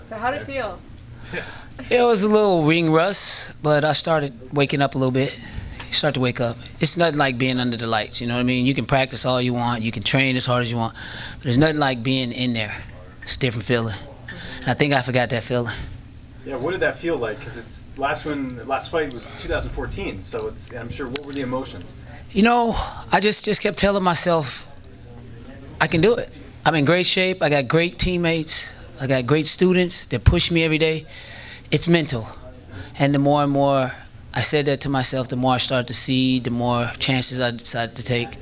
So how did it feel? It was a little ring rust, but I started waking up a little bit. You start to wake up. It's nothing like being under the lights, you know what I mean? You can practice all you want, you can train as hard as you want, but there's nothing like being in there. It's a different feeling. And I think I forgot that feeling. Yeah, what did that feel like? Because it's last fight was 2014, so I'm sure, what were the emotions? You know, I just kept telling myself, I can do it. I'm in great shape. I got great teammates. I got great students that push me every day. It's mental. And the more and more I said that to myself, the more I started to see, the more chances I decided to take.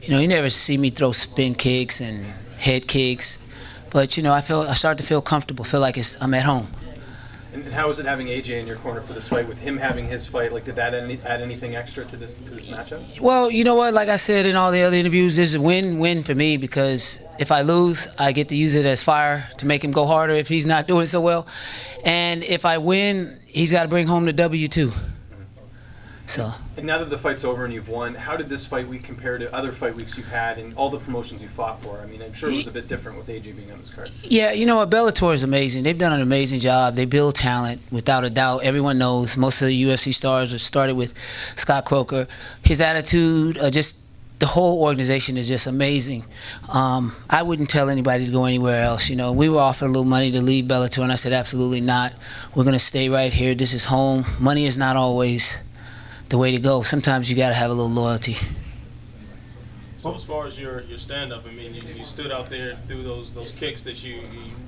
You know, you never see me throw spin kicks and head kicks, but you know, I started to feel comfortable, feel like I'm at home. And how was it having AJ in your corner for this fight? With him having his fight, like, did that add anything extra to this matchup? Well, you know what? Like I said in all the other interviews, this is a win-win for me because if I lose, I get to use it as fire to make him go harder if he's not doing so well. And if I win, he's got to bring home the W too. So. And now that the fight's over and you've won, how did this fight week compare to other fight weeks you've had and all the promotions you fought for? I mean, I'm sure it was a bit different with AJ being on this card. Yeah, you know what? Bellator is amazing. They've done an amazing job. They build talent, without a doubt. Everyone knows most of the UFC stars started with Scott Croker. His attitude, just the whole organization is just amazing. I wouldn't tell anybody to go anywhere else. You know, we were offered a little money to leave Bellator, and I said, absolutely not. We're going to stay right here. This is home. Money is not always the way to go. Sometimes you got to have a little loyalty. So as far as your stand-up, I mean, you stood out there and threw those kicks that you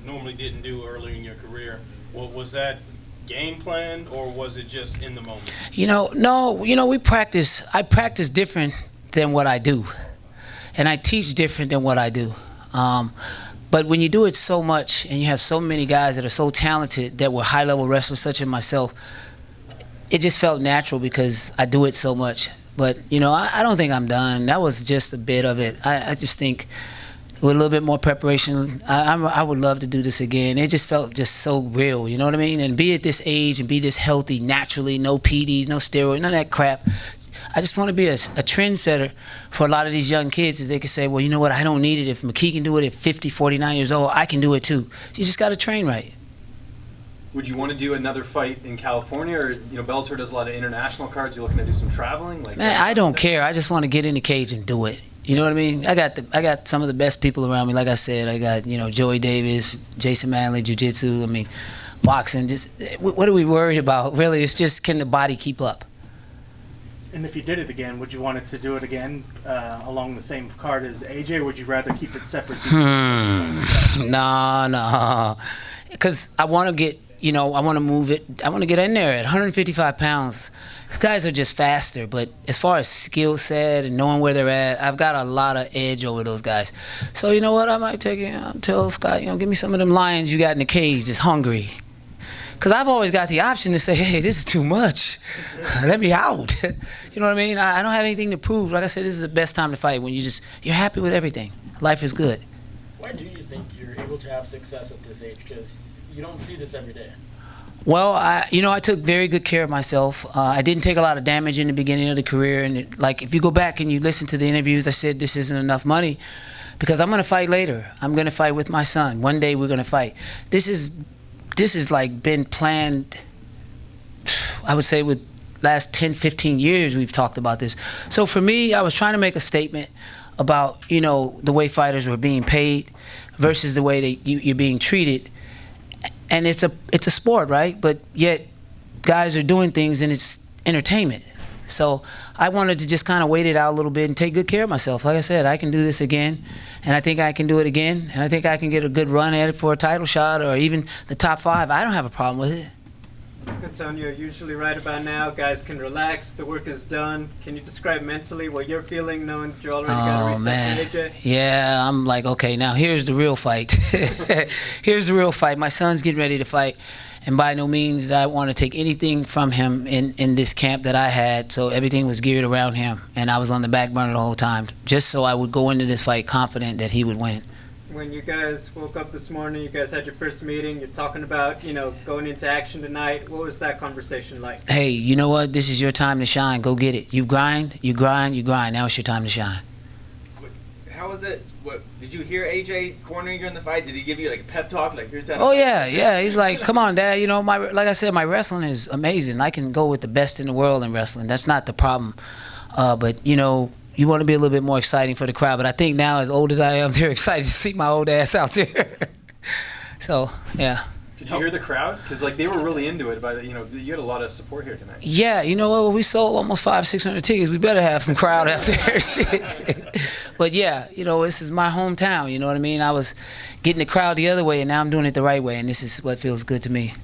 normally didn't do earlier in your career. Well, was that game plan or was it just in the moment? You know, no. You know, I practice different than what I do, and I teach different than what I do. But when you do it so much and you have so many guys that are so talented that were high-level wrestlers such as myself, it just felt natural because I do it so much. But, you know, I don't think I'm done. That was just a bit of it. I just think with a little bit more preparation, I would love to do this again. It just felt just so real, you know what I mean? And be at this age and be this healthy naturally, no PDs, no steroids, none of that crap. I just want to be a trendsetter for a lot of these young kids that they can say, well, you know what, I don't need it. If McKee can do it at 50, 49 years old, I can do it too. You just got to train right. Would you want to do another fight in California, or, you know, Bellator does a lot of international cards? You looking to do some traveling? Like, man, I don't care. I just want to get in the cage and do it. You know what I mean? I got some of the best people around me. Like I said, I got, you know, Joey Davis, Jason Manley, jiu-jitsu. I mean, boxing. Just what are we worried about? Really, it's just, can the body keep up? And if you did it again, would you want it to do it again along the same card as AJ, or would you rather keep it separate? No. Because I want to get, you know, I want to move it. I want to get in there at 155 pounds. These guys are just faster, but as far as skill set and knowing where they're at, I've got a lot of edge over those guys. So you know what? I might take it. I'll tell Scott, you know, give me some of them lions you got in the cage that's hungry. Because I've always got the option to say, hey, this is too much. Let me out. You know what I mean? I don't have anything to prove. Like I said, this is the best time to fight when you're happy with everything. Life is good. Why do you think you're able to have success at this age? Because you don't see this every day. Well, I took very good care of myself. I didn't take a lot of damage in the beginning of the career. And like, if you go back and you listen to the interviews, I said this isn't enough money because I'm going to fight later. I'm going to fight with my son. One day we're going to fight. This is like been planned, I would say, with last 10, 15 years we've talked about this. So for me, I was trying to make a statement about, you know, the way fighters were being paid versus the way that you're being treated. And it's a sport, right? But yet guys are doing things and it's entertainment. So I wanted to just kind of wait it out a little bit and take good care of myself. Like I said, I can do this again, and I think I can do it again, and I think I can get a good run at it for a title shot or even the top 5. I don't have a problem with it. Antonio, usually right about now, guys can relax, the work is done. Can you describe mentally what you're feeling knowing that you already got a reset for AJ? Yeah, I'm like, okay, now here's the real fight. Here's the real fight. My son's getting ready to fight, and by no means did I want to take anything from him in this camp that I had, so everything was geared around him, and I was on the back burner the whole time, just so I would go into this fight confident that he would win. When you guys woke up this morning, you guys had your first meeting, you're talking about, you know, going into action tonight. What was that conversation like? Hey, you know what? This is your time to shine. Go get it. You grind, you grind, you grind. Now it's your time to shine. How was it? Did you hear AJ cornering you in the fight? Did he give you like a pep talk? Like, here's that. Oh yeah. He's like, come on, Dad. You know, like I said, my wrestling is amazing. I can go with the best in the world in wrestling. That's not the problem. But you know, you want to be a little bit more exciting for the crowd. But I think now, as old as I am, they're excited to see my old ass out there. So yeah. Could you hear the crowd? Because like they were really into it. But you know, you had a lot of support here tonight. Yeah, you know what? We sold almost 500-600 tickets. We better have some crowd out there. Shit. But yeah, you know, this is my hometown. You know what I mean? I was getting the crowd the other way, and now I'm doing it the right way, and this is what feels good to me.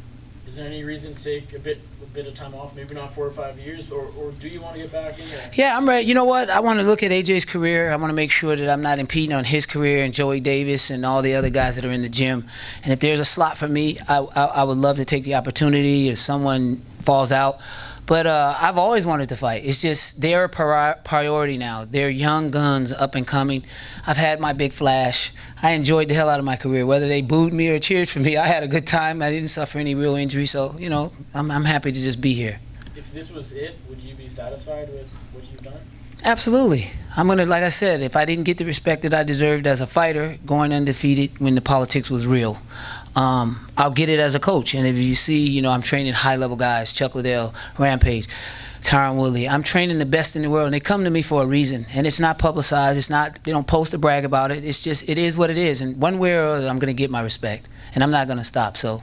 Is there any reason to take a bit of time off? Maybe not 4 or 5 years, or do you want to get back in there? Yeah, I'm ready. You know what? I want to look at AJ's career. I want to make sure that I'm not impeding on his career and Joey Davis and all the other guys that are in the gym. And if there's a slot for me, I would love to take the opportunity if someone falls out. But I've always wanted to fight. It's just they're a priority now. They're young guns, up and coming. I've had my big flash. I enjoyed the hell out of my career. Whether they booed me or cheered for me, I had a good time. I didn't suffer any real injury. So, you know, I'm happy to just be here. If this was it, would you be satisfied with what you've done? Absolutely. I'm going to, like I said, if I didn't get the respect that I deserved as a fighter, going undefeated when the politics was real, I'll get it as a coach. And if you see, you know, I'm training high-level guys, Chuck Liddell, Rampage, Tyron Woodley. I'm training the best in the world, and they come to me for a reason. And it's not publicized. It's not, they don't post or brag about it. It's just, it is what it is. And one way or other, I'm going to get my respect. And I'm not going to stop. So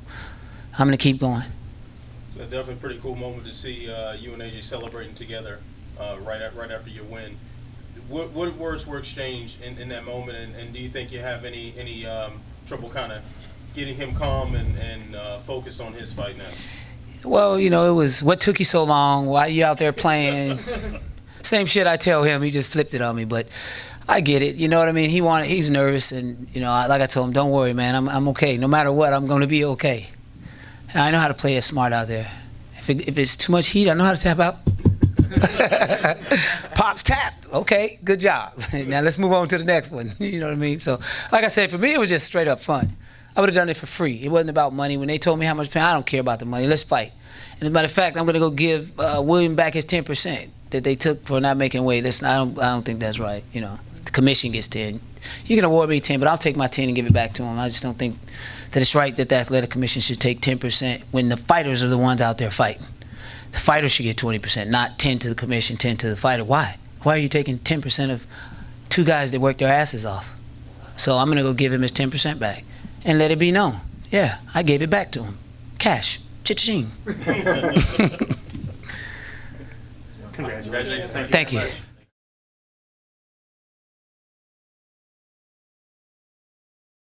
I'm going to keep going. It's definitely a pretty cool moment to see you and AJ celebrating together right after your win. What words were exchanged in that moment, and do you think you have any trouble kind of getting him calm and focused on his fight now? Well, you know, it was, what took you so long? Why you out there playing? Same shit I tell him. He just flipped it on me, but I get it. You know what I mean? He's nervous, and you know, like I told him, don't worry, man. I'm okay. No matter what, I'm going to be okay. And I know how to play it smart out there. If it's too much heat, I know how to tap out. Pops tap. Okay, good job. Now let's move on to the next one. You know what I mean? So, like I said, for me, it was just straight up fun. I would have done it for free. It wasn't about money. When they told me how much pay, I don't care about the money. Let's fight. And as a matter of fact, I'm going to go give William back his 10% that they took for not making weight. I don't think that's right. You know, the commission gets 10. You can award me 10, but I'll take my 10 and give it back to him. I just don't think that it's right that the athletic commission should take 10% when the fighters are the ones out there fighting. The fighter should get 20%, not 10 to the commission, 10 to the fighter. Why? Why are you taking 10% of two guys that work their asses off? So I'm going to go give him his 10% back and let it be known. Yeah, I gave it back to him. Cash. Cha-ching. Congratulations. Thank you.